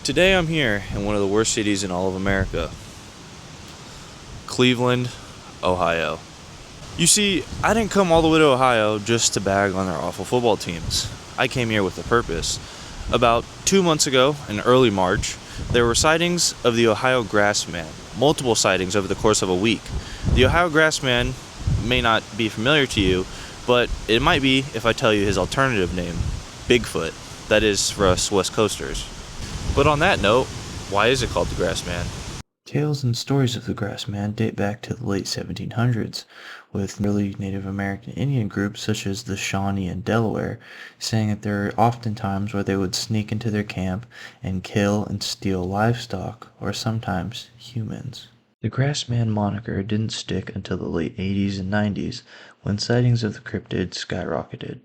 Today I'm here in one of the worst cities in all of America, Cleveland, Ohio. You see, I didn't come all the way to Ohio just to bag on their awful football teams. I came here with a purpose. About 2 months ago, in early March, there were sightings of the Ohio Grassman, multiple sightings over the course of a week. The Ohio Grassman may not be familiar to you, but it might be if I tell you his alternative name, Bigfoot. That is for us West Coasters. But on that note, why is it called the Grassman? Tales and stories of the Grassman date back to the late 1700s, with early Native American Indian groups such as the Shawnee and Delaware saying that there are often times where they would sneak into their camp and kill and steal livestock, or sometimes humans. The Grassman moniker didn't stick until the late 80s and 90s, when sightings of the cryptid skyrocketed.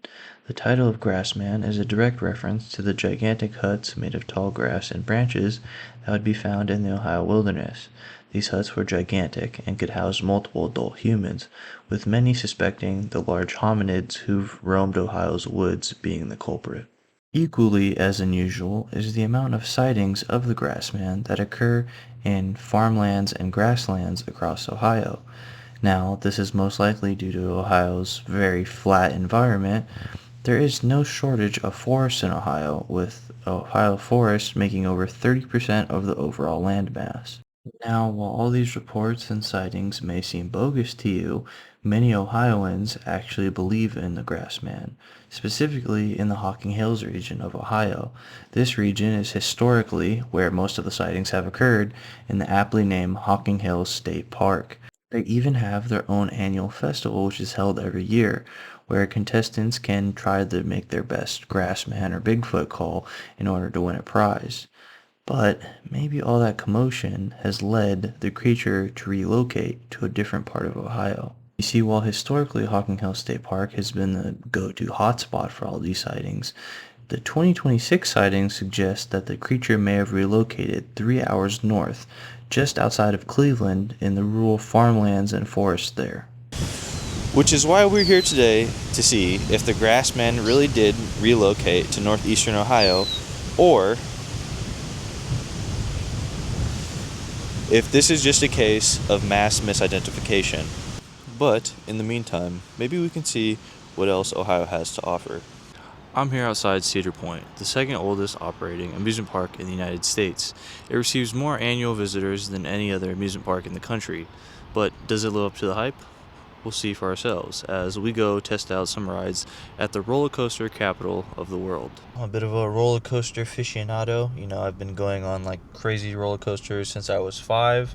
The title of Grassman is a direct reference to the gigantic huts made of tall grass and branches that would be found in the Ohio wilderness. These huts were gigantic and could house multiple adult humans, with many suspecting the large hominids who've roamed Ohio's woods being the culprit. Equally as unusual is the amount of sightings of the Grassman that occur in farmlands and grasslands across Ohio. Now, this is most likely due to Ohio's very flat environment. There is no shortage of forests in Ohio, with Ohio forests making over 30% of the overall landmass. Now, while all these reports and sightings may seem bogus to you, many Ohioans actually believe in the Grassman, specifically in the Hocking Hills region of Ohio. This region is historically where most of the sightings have occurred, in the aptly named Hocking Hills State Park. They even have their own annual festival, which is held every year, where contestants can try to make their best Grassman or Bigfoot call in order to win a prize. But maybe all that commotion has led the creature to relocate to a different part of Ohio. You see, while historically Hocking Hills State Park has been the go-to hotspot for all these sightings, the 2026 sightings suggest that the creature may have relocated 3 hours north, just outside of Cleveland, in the rural farmlands and forests there. Which is why we're here today to see if the Grassman really did relocate to northeastern Ohio, or if this is just a case of mass misidentification. But in the meantime, maybe we can see what else Ohio has to offer. I'm here outside Cedar Point, the second oldest operating amusement park in the United States. It receives more annual visitors than any other amusement park in the country. But does it live up to the hype? We'll see for ourselves as we go test out some rides at the roller coaster capital of the world. I'm a bit of a roller coaster aficionado. I've been going on like crazy roller coasters since I was 5.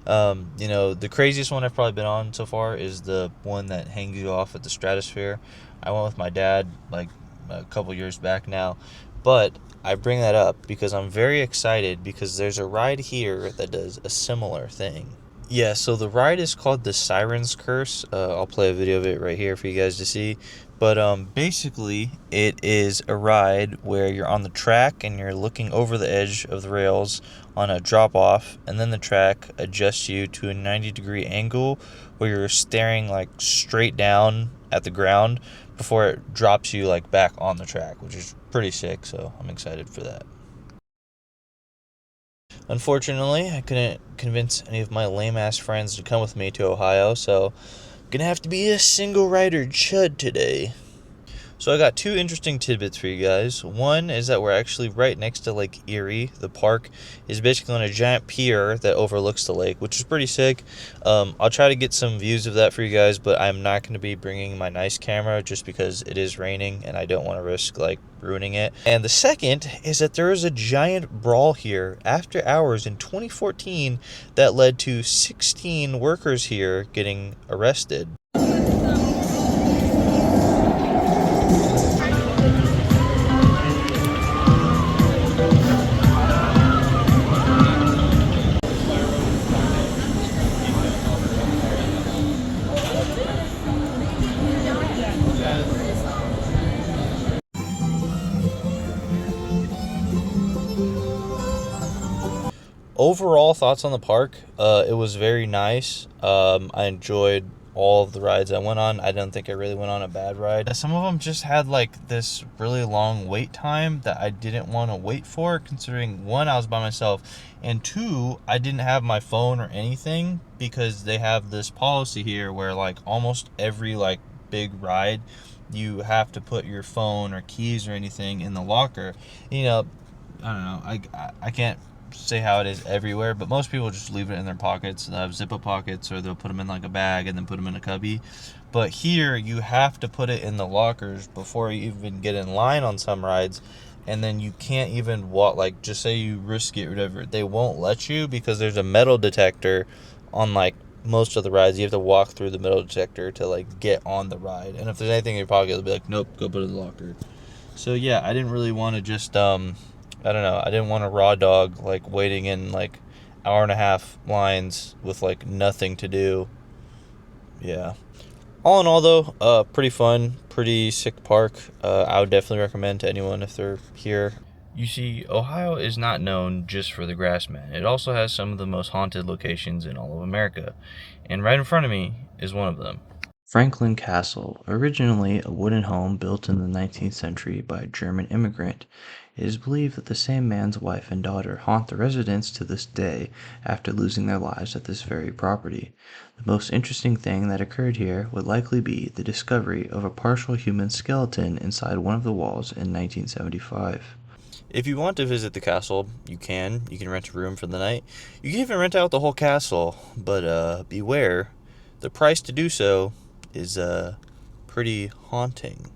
The craziest one I've probably been on so far is the one that hangs you off at the Stratosphere. I went with my dad like a couple years back now, but I bring that up because I'm very excited because there's a ride here that does a similar thing. Yeah, so the ride is called the Siren's Curse. I'll play a video of it right here for you guys to see. But basically, it is a ride where you're on the track and you're looking over the edge of the rails on a drop-off, and then the track adjusts you to a 90-degree angle where you're staring like straight down at the ground before it drops you like back on the track, which is pretty sick, so I'm excited for that. Unfortunately, I couldn't convince any of my lame-ass friends to come with me to Ohio, so I'm gonna have to be a single-rider chud today. So I got 2 interesting tidbits for you guys. One is that we're actually right next to Lake Erie. The park is basically on a giant pier that overlooks the lake, which is pretty sick. I'll try to get some views of that for you guys, but I'm not going to be bringing my nice camera just because it is raining and I don't want to risk ruining it. And the second is that there is a giant brawl here after hours in 2014 that led to 16 workers here getting arrested. Overall thoughts on the park, it was very nice. I enjoyed all of the rides I went on. I don't think I really went on a bad ride. Some of them just had like this really long wait time that I didn't want to wait for, considering one, I was by myself, and two, I didn't have my phone or anything, because they have this policy here where like almost every like big ride, you have to put your phone or keys or anything in the locker. You know, I don't know. I can't say how it is everywhere, but most people just leave it in their pockets. They have zip-up pockets, or they'll put them in like a bag and then put them in a cubby. But here, you have to put it in the lockers before you even get in line on some rides, and then you can't even walk. Like, just say you risk it or whatever, they won't let you, because there's a metal detector on like most of the rides. You have to walk through the metal detector to like get on the ride, and if there's anything in your pocket, they'll be like, nope, go put it in the locker. So yeah, I didn't really want to just I don't know, I didn't want a raw dog like waiting in like hour and a half lines with like nothing to do. Yeah. All in all though, pretty fun, pretty sick park. I would definitely recommend to anyone if they're here. You see, Ohio is not known just for the Grassman. It also has some of the most haunted locations in all of America. And right in front of me is one of them. Franklin Castle, originally a wooden home built in the 19th century by a German immigrant, it is believed that the same man's wife and daughter haunt the residence to this day after losing their lives at this very property. The most interesting thing that occurred here would likely be the discovery of a partial human skeleton inside one of the walls in 1975. If you want to visit the castle, you can. You can rent a room for the night. You can even rent out the whole castle, but beware, the price to do so is pretty haunting.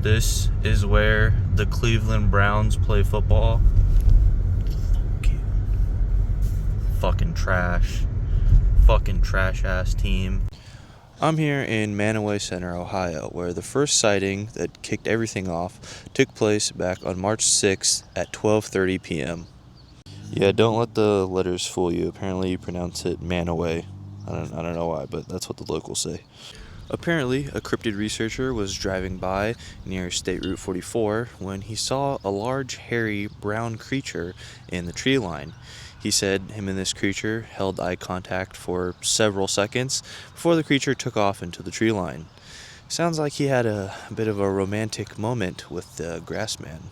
This is where the Cleveland Browns play football. Fucking trash. Fucking trash ass team. I'm here in Manaway Center, Ohio, where the first sighting that kicked everything off took place back on March 6th at 12:30 p.m. Yeah, don't let the letters fool you. Apparently you pronounce it Manaway. I don't know why, but that's what the locals say. Apparently, a cryptid researcher was driving by near State Route 44 when he saw a large, hairy, brown creature in the tree line. He said him and this creature held eye contact for several seconds before the creature took off into the tree line. Sounds like he had a bit of a romantic moment with the Grassman.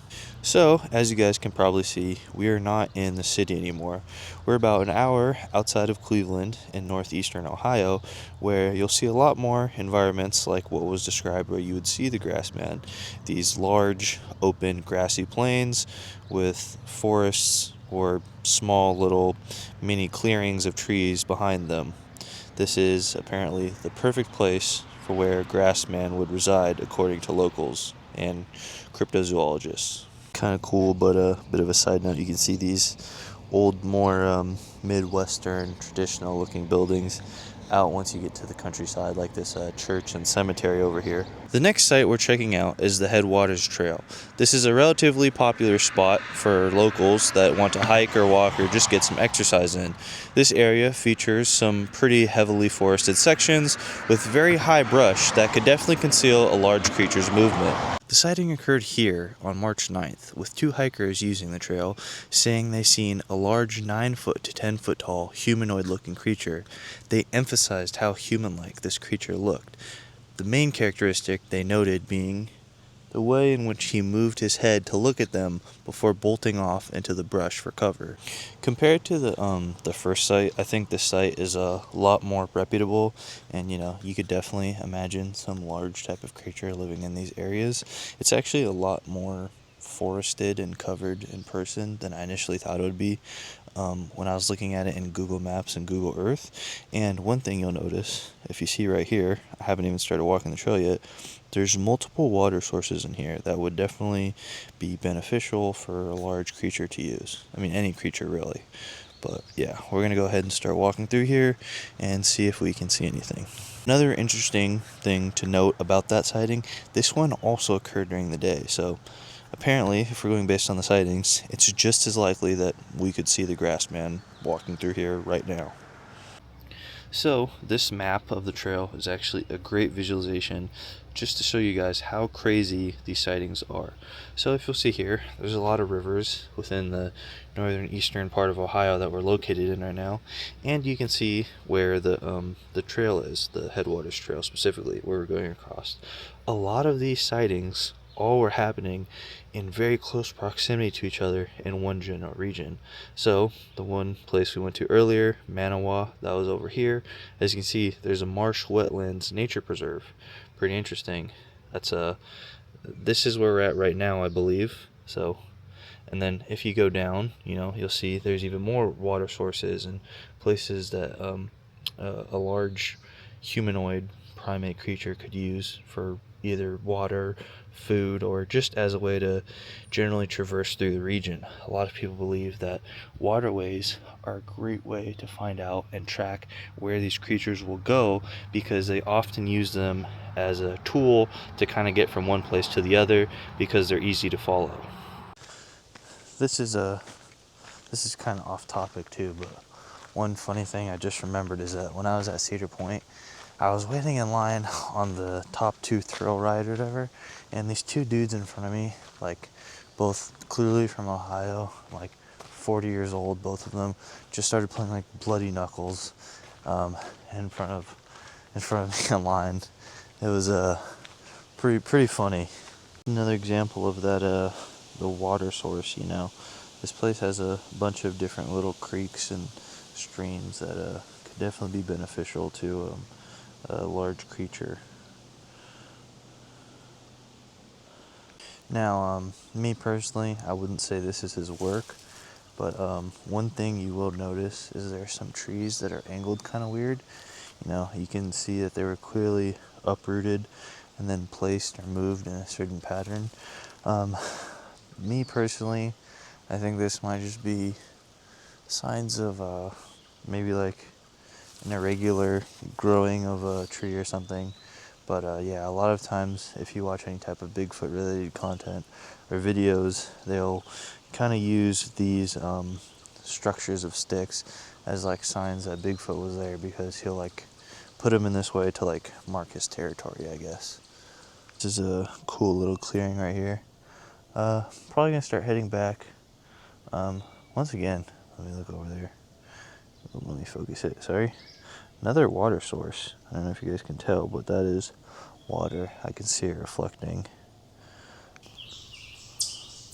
So, as you guys can probably see, we are not in the city anymore. We're about an hour outside of Cleveland in northeastern Ohio, where you'll see a lot more environments like what was described where you would see the Grassman. These large, open, grassy plains with forests or small little mini clearings of trees behind them. This is apparently the perfect place for where Grassman would reside, according to locals and cryptozoologists. Kind of cool, but a bit of a side note, you can see these old, more Midwestern, traditional-looking buildings out once you get to the countryside, like this church and cemetery over here. The next site we're checking out is the Headwaters Trail. This is a relatively popular spot for locals that want to hike or walk or just get some exercise in. This area features some pretty heavily forested sections with very high brush that could definitely conceal a large creature's movement. The sighting occurred here on March 9th, with two hikers using the trail saying they seen a large 9-foot to 10-foot tall humanoid-looking creature. They emphasized how human-like this creature looked. The main characteristic they noted being the way in which he moved his head to look at them before bolting off into the brush for cover. Compared to the first site, I think this site is a lot more reputable, and you could definitely imagine some large type of creature living in these areas. It's actually a lot more forested and covered in person than I initially thought it would be when I was looking at it in Google Maps and Google Earth. And one thing you'll notice, if you see right here, I haven't even started walking the trail yet, there's multiple water sources in here that would definitely be beneficial for a large creature to use. I mean, any creature really. But yeah, we're going to go ahead and start walking through here and see if we can see anything. Another interesting thing to note about that sighting, this one also occurred during the day. So apparently, if we're going based on the sightings, it's just as likely that we could see the Grassman walking through here right now. So this map of the trail is actually a great visualization just to show you guys how crazy these sightings are. So if you'll see here, there's a lot of rivers within the northern eastern part of Ohio that we're located in right now, and you can see where the trail is, the Headwaters Trail specifically, where we're going across. A lot of these sightings all were happening in very close proximity to each other in one general region. So the one place we went to earlier, Manawa, that was over here. As you can see, there's a marsh wetlands nature preserve. Pretty interesting. This is where we're at right now, I believe. So, and then if you go down, you'll see there's even more water sources and places that a large humanoid primate creature could use for either water, food, or just as a way to generally traverse through the region. A lot of people believe that waterways are a great way to find out and track where these creatures will go, because they often use them as a tool to kind of get from one place to the other because they're easy to follow. This is kind of off topic too, but one funny thing I just remembered is that when I was at Cedar Point, I was waiting in line on the top 2 thrill ride or whatever, and these 2 dudes in front of me, like both clearly from Ohio, like 40 years old, both of them, just started playing like Bloody Knuckles in front of me in line. It was pretty funny. Another example of that the water source. This place has a bunch of different little creeks and streams that could definitely be beneficial to a large creature. Now, me personally, I wouldn't say this is his work, but one thing you will notice is there are some trees that are angled kind of weird. You can see that they were clearly uprooted and then placed or moved in a certain pattern. Me personally, I think this might just be signs of maybe like an irregular growing of a tree or something. But yeah, a lot of times if you watch any type of Bigfoot related content or videos, they'll kind of use these structures of sticks as like signs that Bigfoot was there, because he'll like put them in this way to like mark his territory, I guess. This is a cool little clearing right here. Probably gonna start heading back. Once again, let me look over there. Let me focus it, sorry. Another water source. I don't know if you guys can tell, but that is water. I can see it reflecting.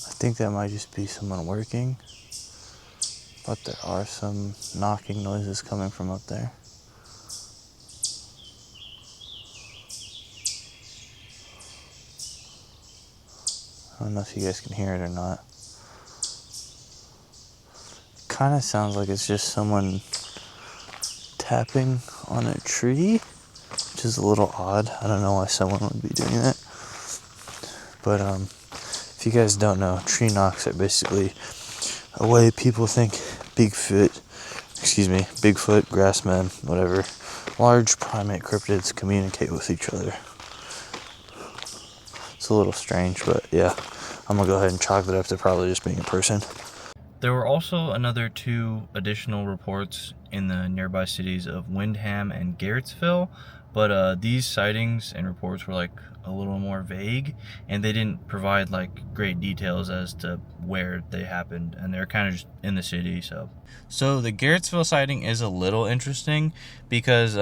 I think that might just be someone working, but there are some knocking noises coming from up there. I don't know if you guys can hear it or not. Kind of sounds like it's just someone tapping on a tree, which is a little odd. I don't know why someone would be doing that. But if you guys don't know, tree knocks are basically a way people think Bigfoot, Grassman, whatever, large primate cryptids communicate with each other. It's a little strange, but yeah, I'm gonna go ahead and chalk that up to probably just being a person. There were also another 2 additional reports in the nearby cities of Windham and Garrettsville, but these sightings and reports were like a little more vague, and they didn't provide like great details as to where they happened, and they're kind of just in the city. So the Garrettsville sighting is a little interesting because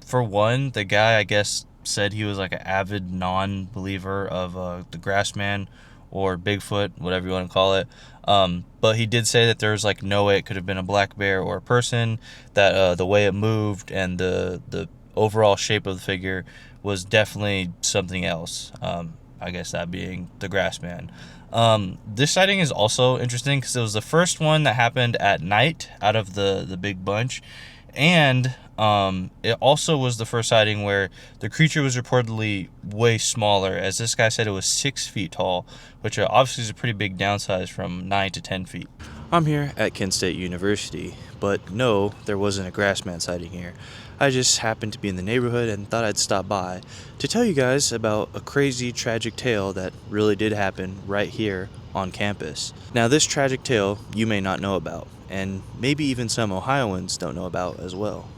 for one, the guy, I guess, said he was like an avid non-believer of the Grassman or Bigfoot, whatever you want to call it. But he did say that there's like no way it could have been a black bear or a person, that the way it moved and the overall shape of the figure was definitely something else. I guess that being the Grassman. This sighting is also interesting because it was the first one that happened at night out of the big bunch. And it also was the first sighting where the creature was reportedly way smaller, as this guy said it was 6 feet tall, which obviously is a pretty big downsize from 9 to 10 feet. I'm here at Kent State University, but no, there wasn't a Grassman sighting here. I just happened to be in the neighborhood and thought I'd stop by to tell you guys about a crazy, tragic tale that really did happen right here on campus. Now, this tragic tale you may not know about, and maybe even some Ohioans don't know about as well.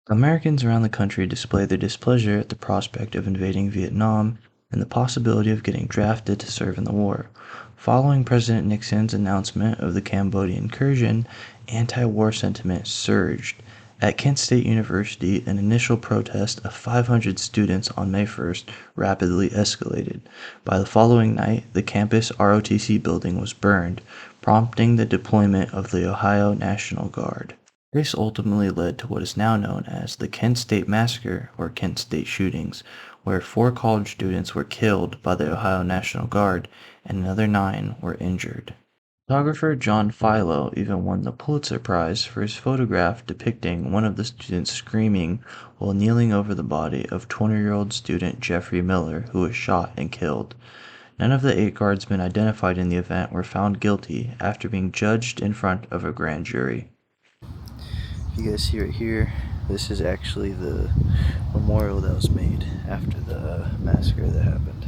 Americans around the country displayed their displeasure at the prospect of invading Vietnam and the possibility of getting drafted to serve in the war. Following President Nixon's announcement of the Cambodian incursion, anti-war sentiment surged. At Kent State University, an initial protest of 500 students on May 1st rapidly escalated. By the following night, the campus ROTC building was burned, prompting the deployment of the Ohio National Guard. This ultimately led to what is now known as the Kent State Massacre or Kent State Shootings, where 4 college students were killed by the Ohio National Guard and another 9 were injured. Photographer John Philo even won the Pulitzer Prize for his photograph depicting one of the students screaming while kneeling over the body of 20-year-old student Jeffrey Miller, who was shot and killed. None of the 8 guardsmen identified in the event were found guilty after being judged in front of a grand jury. You guys see right here, this is actually the memorial that was made after the massacre that happened.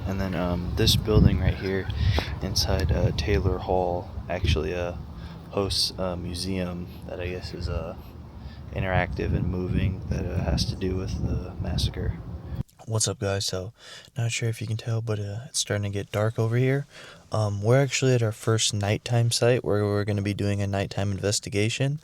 And then this building right here inside Taylor Hall actually hosts a museum that I guess is interactive and moving that has to do with the massacre. What's up, guys? So, not sure if you can tell, but it's starting to get dark over here. We're actually at our first nighttime site where we're going to be doing a nighttime investigation.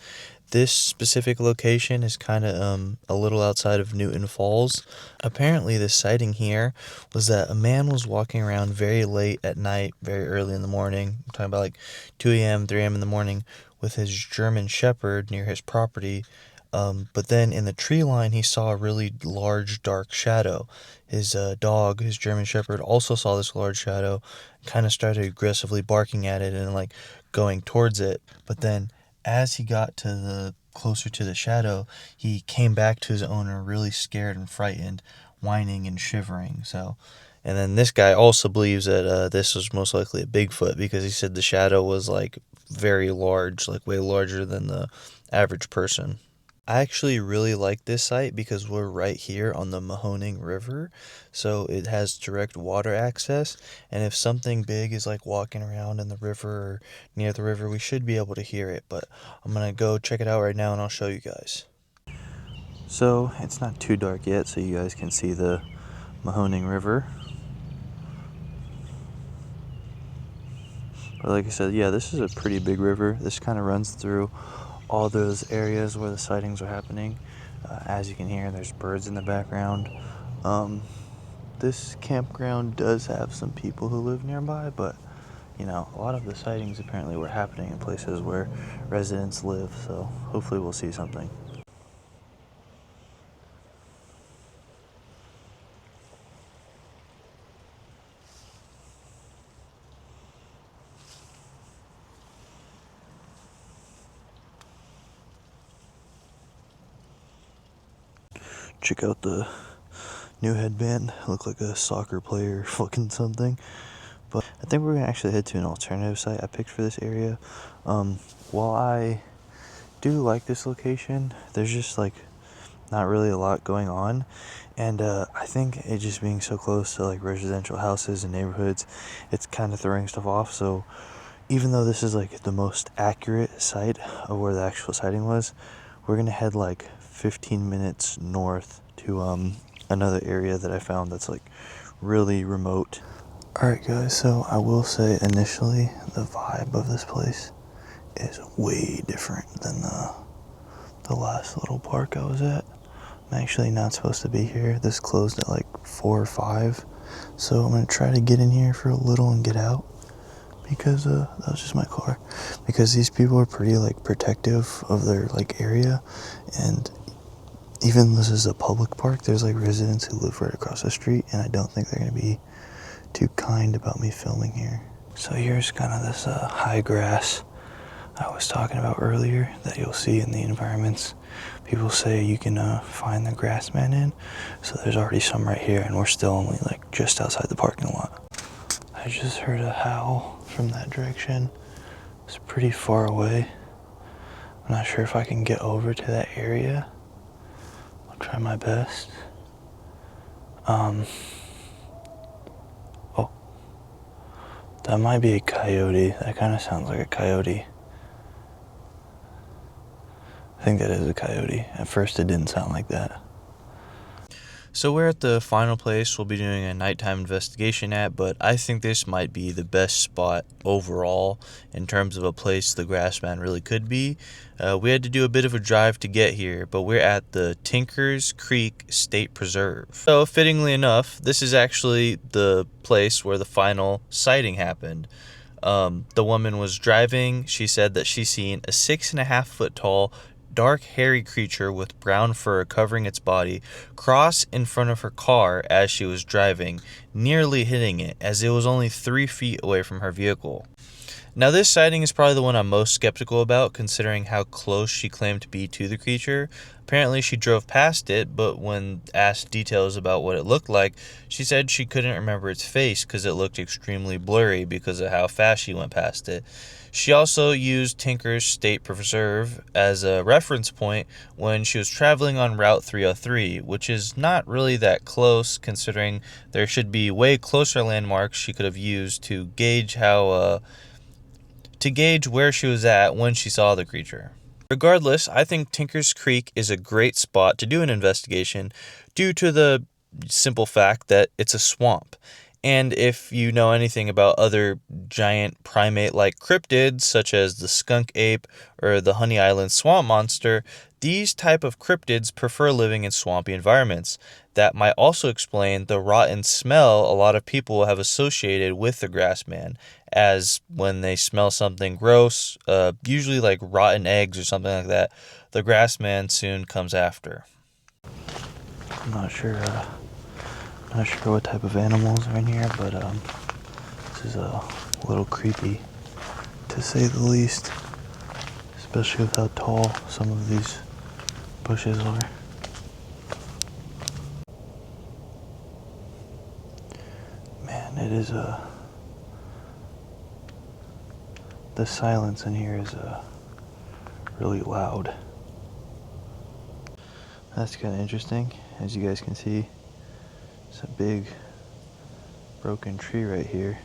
This specific location is kind of a little outside of Newton Falls. Apparently, this sighting here was that a man was walking around very late at night, very early in the morning. I'm talking about like 2 a.m., 3 a.m. in the morning with his German Shepherd near his property. But then in the tree line, he saw a really large, dark shadow. His dog, his German Shepherd, also saw this large shadow, kind of started aggressively barking at it and like going towards it. But then as he got to the closer to the shadow, he came back to his owner really scared and frightened, whining and shivering. And then this guy also believes that this was most likely a Bigfoot because he said the shadow was like very large, like way larger than the average person. I actually really like this site because we're right here on the Mahoning River, so it has direct water access, and if something big is like walking around in the river or near the river, we should be able to hear it, but I'm gonna go check it out right now and I'll show you guys. So, it's not too dark yet, so you guys can see the Mahoning River. But like I said, yeah, this is a pretty big river. This kind of runs through all those areas where the sightings are happening. As you can hear, there's birds in the background. This campground does have some people who live nearby, but you know, a lot of the sightings apparently were happening in places where residents live, so hopefully we'll see something. Check out the new headband. I look like a soccer player fucking something. But I think we're gonna actually head to an alternative site I picked for this area. While I do like this location, there's just like not really a lot going on, and I think it just being so close to like residential houses and neighborhoods, it's kind of throwing stuff off. So even though this is like the most accurate site of where the actual sighting was, we're gonna head like 15 minutes north to another area that I found that's like really remote. Alright guys, so I will say initially the vibe of this place is way different than the last little park I was at. I'm actually not supposed to be here. This closed at like 4 or 5, so I'm gonna try to get in here for a little and get out because that was just my car, because these people are pretty like protective of their like area, and even though this is a public park, there's like residents who live right across the street, and I don't think they're gonna be too kind about me filming here. So here's kind of this high grass I was talking about earlier that you'll see in the environments people say you can find the Grassman in. So there's already some right here, and we're still only like just outside the parking lot. I just heard a howl from that direction. It's pretty far away. I'm not sure if I can get over to that area. I'll try my best. Oh, that might be a coyote. That kind of sounds like a coyote. think that is a coyote. At first it didn't sound like that. So we're at the final place we'll be doing a nighttime investigation at, but I think this might be the best spot overall in terms of a place the Grassman really could be. We had to do a bit of a drive to get here, but we're at the Tinkers Creek State Preserve. So fittingly enough, this is actually the place where the final sighting happened. The woman was driving. She said that she seen a 6.5 foot tall, dark, hairy creature with brown fur covering its body cross in front of her car as she was driving, nearly hitting it, as it was only 3 feet away from her vehicle. Now, this sighting is probably the one I'm most skeptical about, considering how close she claimed to be to the creature. Apparently, she drove past it, but when asked details about what it looked like, she said she couldn't remember its face because it looked extremely blurry because of how fast she went past it. She also used Tinker's State Preserve as a reference point when she was traveling on Route 303, which is not really that close, considering there should be way closer landmarks she could have used to gauge where she was at when she saw the creature. Regardless, I think Tinkers Creek is a great spot to do an investigation due to the simple fact that it's a swamp. And if you know anything about other giant primate-like cryptids, such as the skunk ape or the Honey Island swamp monster, these type of cryptids prefer living in swampy environments. That might also explain the rotten smell a lot of people have associated with the Grassman, as when they smell something gross, usually like rotten eggs or something like that, the Grassman soon comes after. I'm not sure what type of animals are in here, but this is a little creepy, to say the least, especially with how tall some of these bushes are. Man, it is the silence in here is really loud. That's kind of interesting. As you guys can see, it's a big broken tree right here.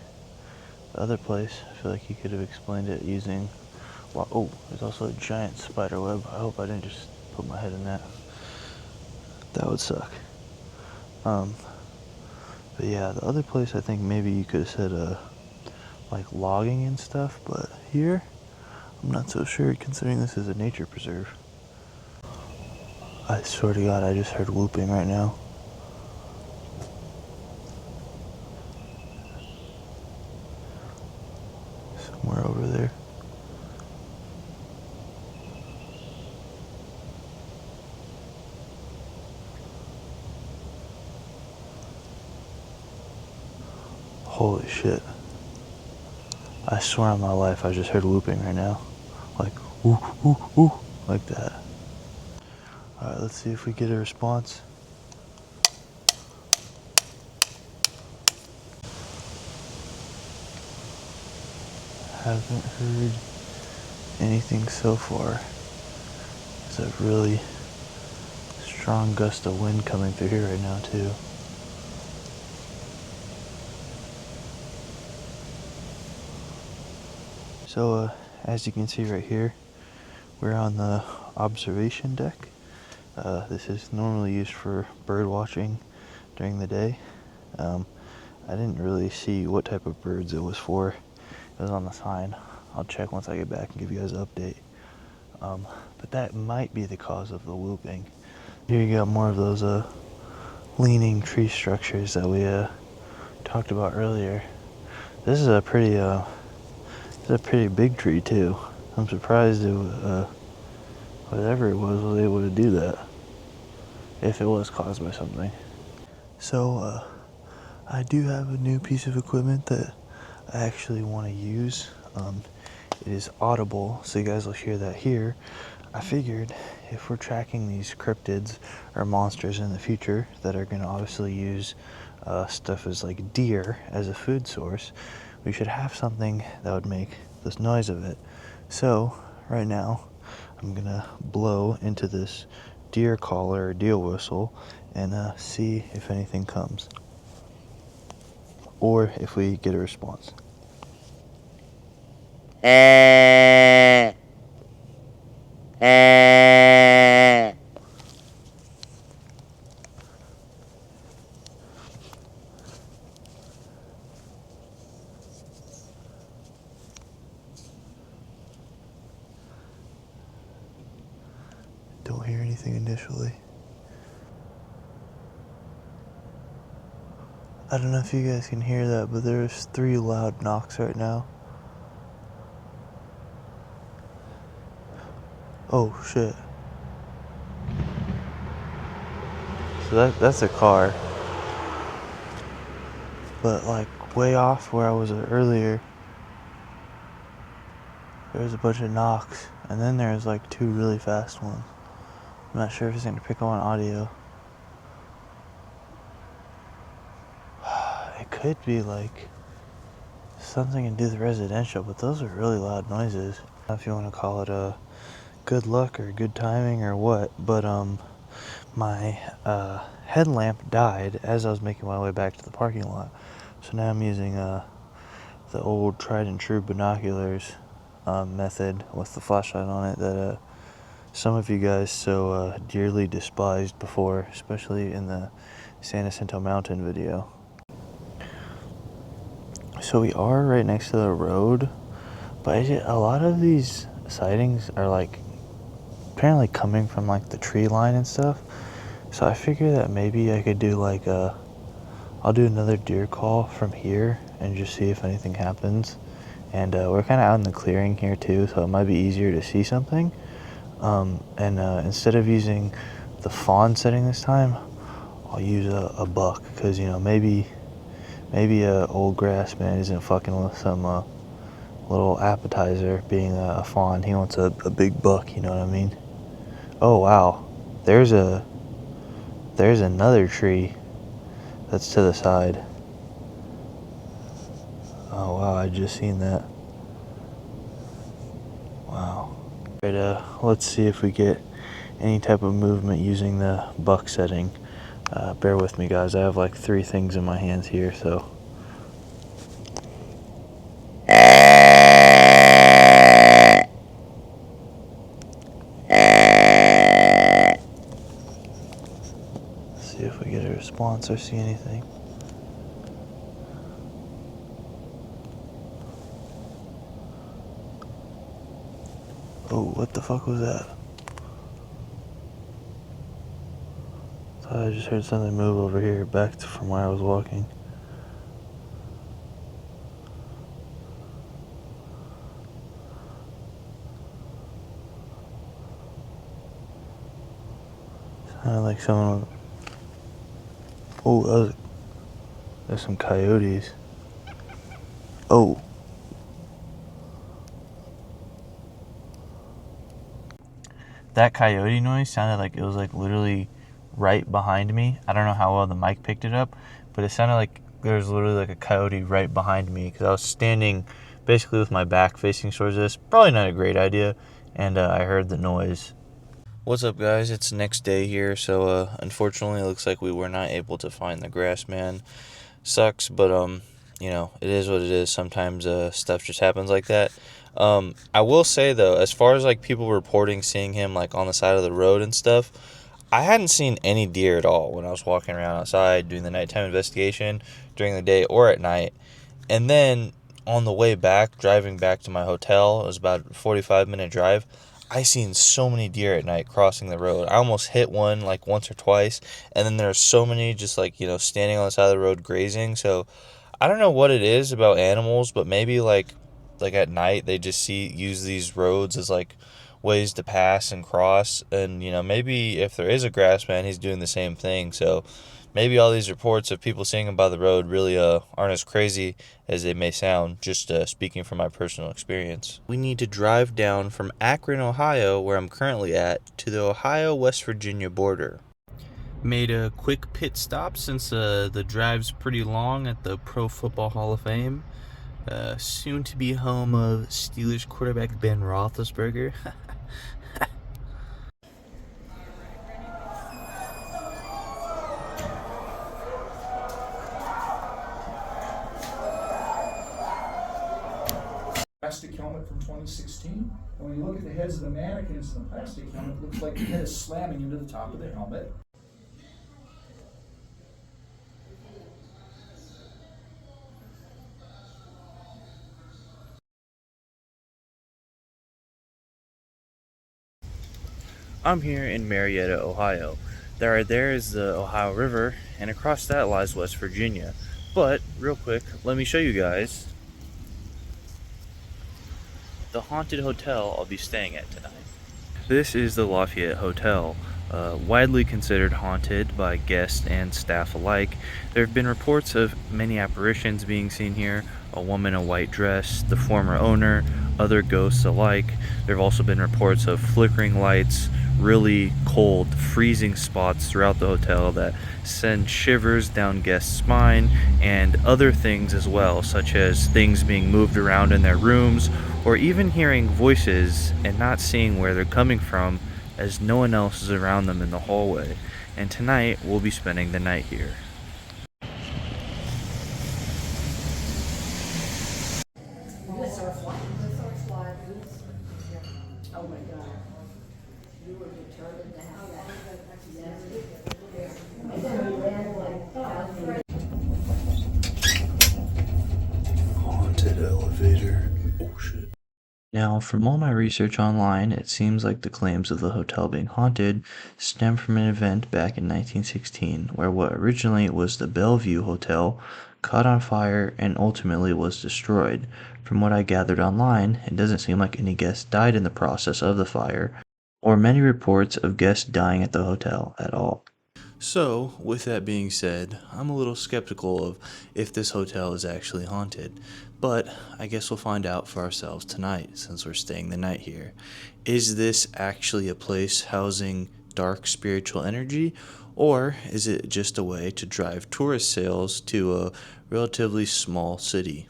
The other place, I feel like he could have explained it using, well, oh, there's also a giant spider web. I hope I didn't just put my head in that. That would suck. But yeah, the other place I think maybe you could have said like logging and stuff, but here I'm not so sure, considering this is a nature preserve. I swear to God, I just heard whooping right now. Somewhere over there. Holy shit. I swear on my life I just heard whooping right now. Like, whoo, whoo, whoo, like that. Alright, let's see if we get a response. Haven't heard anything so far. There's a really strong gust of wind coming through here right now too. So as you can see right here, we're on the observation deck. This is normally used for bird watching during the day. I didn't really see what type of birds it was for. It was on the sign. I'll check once I get back and give you guys an update. But that might be the cause of the whooping. Here you got more of those leaning tree structures that we talked about earlier. This is a pretty big tree too. I'm surprised whatever it was able to do that, if it was caused by something. So I do have a new piece of equipment that I actually want to use. It is audible, so you guys will hear that here. I figured if we're tracking these cryptids or monsters in the future that are going to obviously use stuff as like deer as a food source, we should have something that would make this noise of it. So right now I'm gonna blow into this deer collar or deer whistle and see if anything comes or if we get a response. anything initially. I don't know if you guys can hear that, but there's 3 loud knocks right now. Oh shit. So that's a car. But like way off where I was earlier, there was a bunch of knocks, and then there's like 2 really fast ones. I'm not sure if it's gonna pick up on audio. It could be like something to do with residential, but those are really loud noises. I don't know if you want to call it a good luck or good timing or what, but my headlamp died as I was making my way back to the parking lot. So now I'm using the old tried and true binoculars method with the flashlight on it that some of you guys so dearly despised before, especially in the San Jacinto Mountain video. So we are right next to the road, but a lot of these sightings are like apparently coming from like the tree line and stuff. So I figure that maybe I could do like I'll do another deer call from here and just see if anything happens. And we're kind of out in the clearing here too, so it might be easier to see something. And instead of using the fawn setting this time, I'll use a buck, because you know maybe a old Grassman isn't fucking with some little appetizer being a fawn. He wants a big buck, you know what I mean? Oh wow, there's another tree that's to the side. Oh wow, I just seen that. Wow. Alright, let's see if we get any type of movement using the buck setting. Bear with me guys, I have like 3 things in my hands here, so. Let's see if we get a response or see anything. Oh, what the fuck was that? Thought I just heard something move over here, back from where I was walking. Sounded like someone. Oh, there's some coyotes. Oh. That coyote noise sounded like it was like literally right behind me. I don't know how well the mic picked it up, but it sounded like there was literally like a coyote right behind me, because I was standing basically with my back facing towards this. Probably not a great idea, and I heard the noise. What's up guys, it's next day here, so unfortunately it looks like we were not able to find the Grassman. Sucks, but you know, it is what it is. Sometimes stuff just happens like that. I will say though, as far as like people reporting seeing him like on the side of the road and stuff, I hadn't seen any deer at all when I was walking around outside doing the nighttime investigation during the day or at night. And then on the way back, driving back to my hotel, it was about a 45-minute drive, I seen so many deer at night crossing the road. I almost hit one like once or twice, and then there's so many just like, you know, standing on the side of the road grazing. So I don't know what it is about animals, but maybe like at night they just use these roads as like ways to pass and cross. And you know, maybe if there is a Grassman, he's doing the same thing. So maybe all these reports of people seeing him by the road really aren't as crazy as they may sound, just speaking from my personal experience. We need to drive down from Akron, Ohio, where I'm currently at, to the Ohio-West Virginia border. Made a quick pit stop since the drive's pretty long at the Pro Football Hall of Fame. Soon to be home of Steelers quarterback Ben Roethlisberger. Plastic helmet from 2016. And when you look at the heads of the mannequins in the plastic helmet, it looks like the head is slamming into the top of the helmet. I'm here in Marietta, Ohio. There is the Ohio River, and across that lies West Virginia. But, real quick, let me show you guys the haunted hotel I'll be staying at tonight. This is the Lafayette Hotel, widely considered haunted by guests and staff alike. There have been reports of many apparitions being seen here, a woman in a white dress, the former owner, other ghosts alike. There have also been reports of flickering lights, really cold, freezing spots throughout the hotel that send shivers down guests' spine, and other things as well, such as things being moved around in their rooms, or even hearing voices and not seeing where they're coming from as no one else is around them in the hallway. And tonight, we'll be spending the night here. Oh my God. You were determined to have that. And then we ran like Haunted elevator. Oh shit. Now, from all my research online, it seems like the claims of the hotel being haunted stem from an event back in 1916 where what originally was the Bellevue Hotel caught on fire and ultimately was destroyed. From what I gathered online, it doesn't seem like any guests died in the process of the fire, or many reports of guests dying at the hotel at all. So, with that being said, I'm a little skeptical of if this hotel is actually haunted, but I guess we'll find out for ourselves tonight since we're staying the night here. Is this actually a place housing dark spiritual energy, or is it just a way to drive tourist sales to a relatively small city?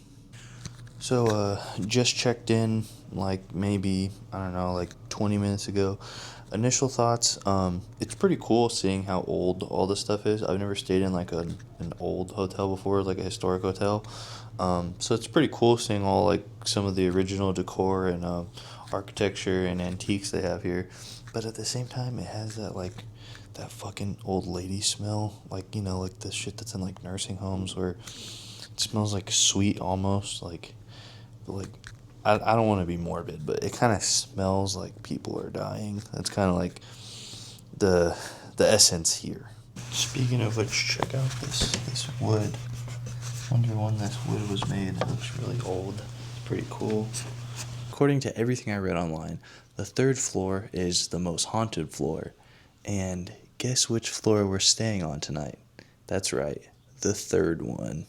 So, just checked in like maybe, I don't know, like 20 minutes ago. Initial thoughts, it's pretty cool seeing how old all this stuff is. I've never stayed in like an old hotel before, like a historic hotel. So it's pretty cool seeing all like some of the original decor and architecture and antiques they have here. But at the same time, it has that like that fucking old lady smell, like you know, like the shit that's in like nursing homes where it smells like sweet almost, like I don't want to be morbid, but it kind of smells like people are dying. That's kind of like the essence here. Speaking of which, check out this wood. Wonder when this wood was made. It looks really old. It's pretty cool. According to everything I read online, the third floor is the most haunted floor. And guess which floor we're staying on tonight? That's right, the third one.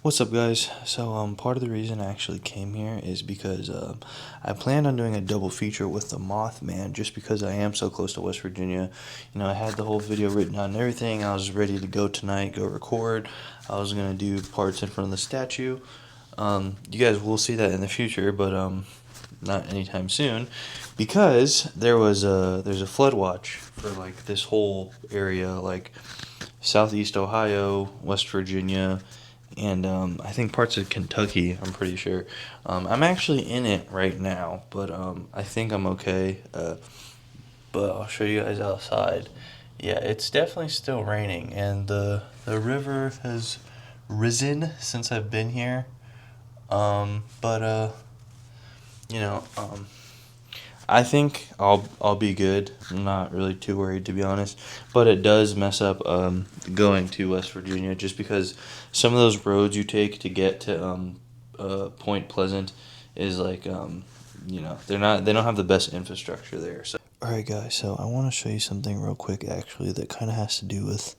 What's up, guys? So, part of the reason I actually came here is because I planned on doing a double feature with the Mothman, just because I am so close to West Virginia. You know, I had the whole video written out and everything. I was ready to go tonight, go record. I was gonna do parts in front of the statue. You guys will see that in the future, but not anytime soon, because there's a flood watch for like this whole area, like Southeast Ohio, West Virginia, and I think parts of Kentucky, I'm pretty sure. I'm actually in it right now, but I think I'm okay. But I'll show you guys outside. Yeah, it's definitely still raining, and the river has risen since I've been here. But you know, I think I'll be good. I'm not really too worried, to be honest. But it does mess up going to West Virginia, just because some of those roads you take to get to Point Pleasant is like you know, they don't have the best infrastructure there. So alright guys, so I want to show you something real quick actually that kind of has to do with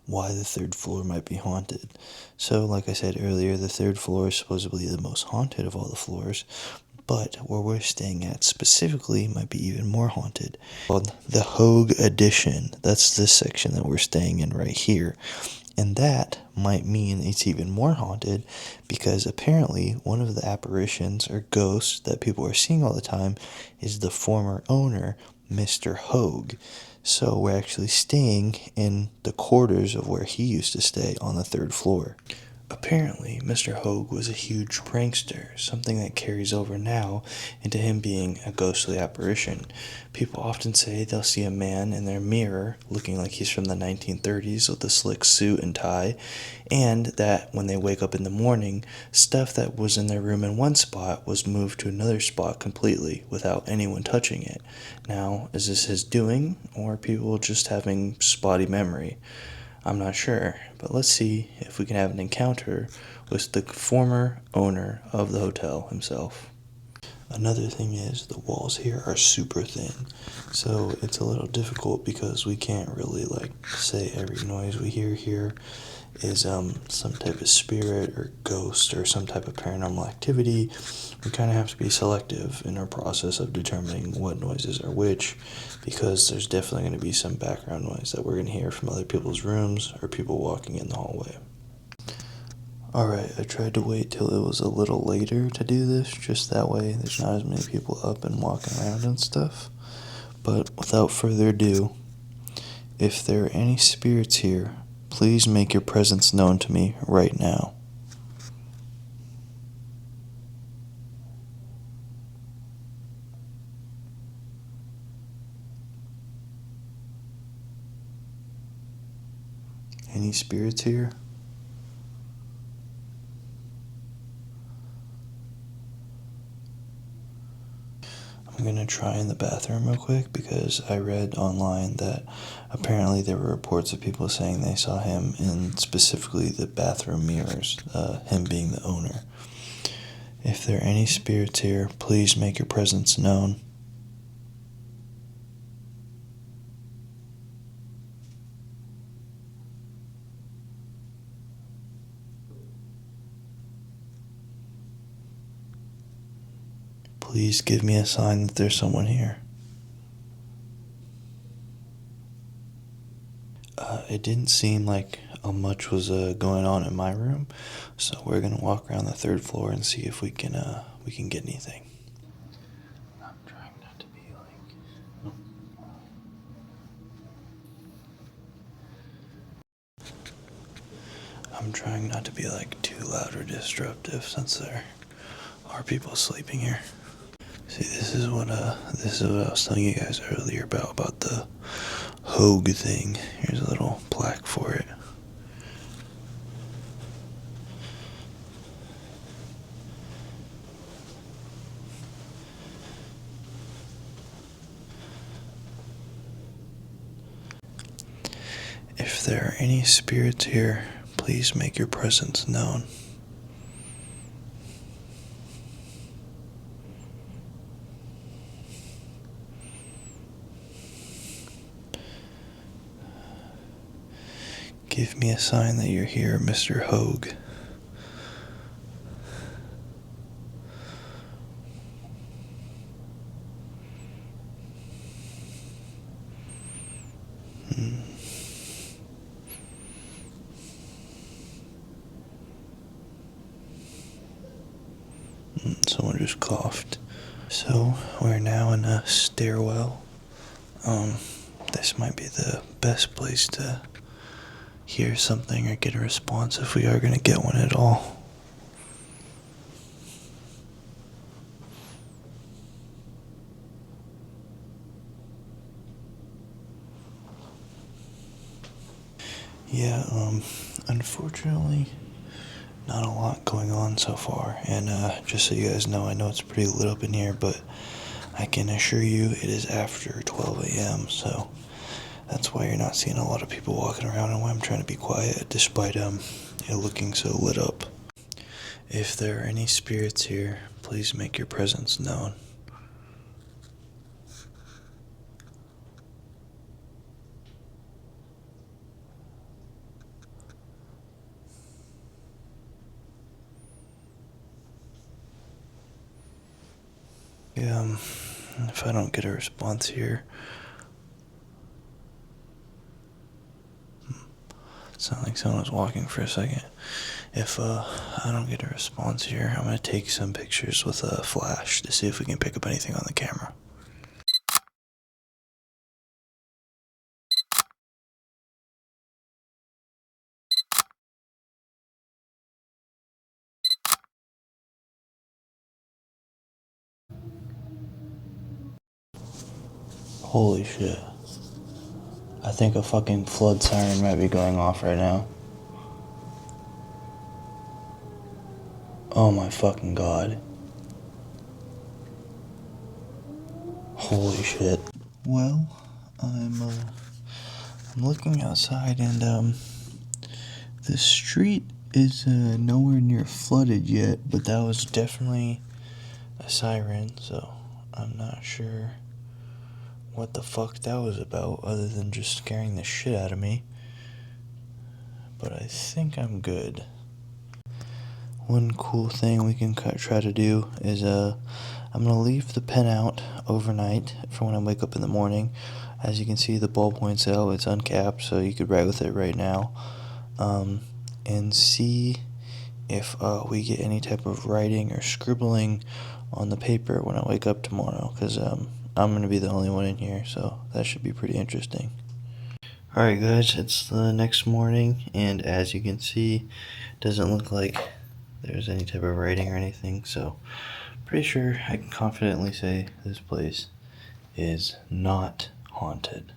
why the third floor might be haunted. So like I said earlier, the third floor is supposedly the most haunted of all the floors, but where we're staying at specifically might be even more haunted. Called the Hogue Edition. That's this section that we're staying in right here. And that might mean it's even more haunted because apparently one of the apparitions or ghosts that people are seeing all the time is the former owner, Mr. Hogue. So we're actually staying in the quarters of where he used to stay on the third floor. Apparently, Mr. Hoag was a huge prankster, something that carries over now into him being a ghostly apparition. People often say they'll see a man in their mirror looking like he's from the 1930s with a slick suit and tie, and that when they wake up in the morning, stuff that was in their room in one spot was moved to another spot completely without anyone touching it. Now, is this his doing, or are people just having spotty memory? I'm not sure, but let's see if we can have an encounter with the former owner of the hotel himself. Another thing is the walls here are super thin, so it's a little difficult because we can't really say every noise we hear here is some type of spirit or ghost or some type of paranormal activity. We kind of have to be selective in our process of determining what noises are which, because there's definitely going to be some background noise that we're going to hear from other people's rooms or people walking in the hallway. Alright, I tried to wait till it was a little later to do this, just that way there's not as many people up and walking around and stuff. But without further ado, if there are any spirits here, please make your presence known to me right now. Any spirits here? I'm gonna try in the bathroom real quick because I read online that apparently there were reports of people saying they saw him in specifically the bathroom mirrors, him being the owner. If there are any spirits here, please make your presence known. Please give me a sign that there's someone here. It didn't seem like much was going on in my room, so we're gonna walk around the third floor and see if we can get anything. I'm trying not to be too loud or disruptive since there are people sleeping here. See, this is what I was telling you guys earlier about the Hoag thing. Here's a little plaque for it. If there are any spirits here, please make your presence known. Give me a sign that you're here, Mr. Hoag. Someone just coughed. So we're now in a stairwell. This might be the best place to hear something or get a response if we are going to get one at all. Yeah, unfortunately, not a lot going on so far. And just so you guys know, I know it's pretty lit up in here, but I can assure you it is after 12 a.m., so that's why you're not seeing a lot of people walking around and why I'm trying to be quiet despite it looking so lit up. If there are any spirits here, please make your presence known. Yeah, if I don't get a response here, sound like someone was walking for a second. If I don't get a response here, I'm gonna take some pictures with a flash to see if we can pick up anything on the camera. Holy shit. I think a fucking flood siren might be going off right now. Oh my fucking god. Holy shit. Well, I'm looking outside and the street is nowhere near flooded yet, but that was definitely a siren, so I'm not sure what the fuck that was about other than just scaring the shit out of me. But I think I'm good. One cool thing we can try to do is I'm gonna leave the pen out overnight for when I wake up in the morning. As you can see, the ballpoint cell, it's uncapped, so you could write with it right now. And see if we get any type of writing or scribbling on the paper when I wake up tomorrow, because I'm going to be the only one in here, so that should be pretty interesting. Alright guys, it's the next morning, and as you can see, it doesn't look like there's any type of writing or anything, so pretty sure I can confidently say this place is not haunted.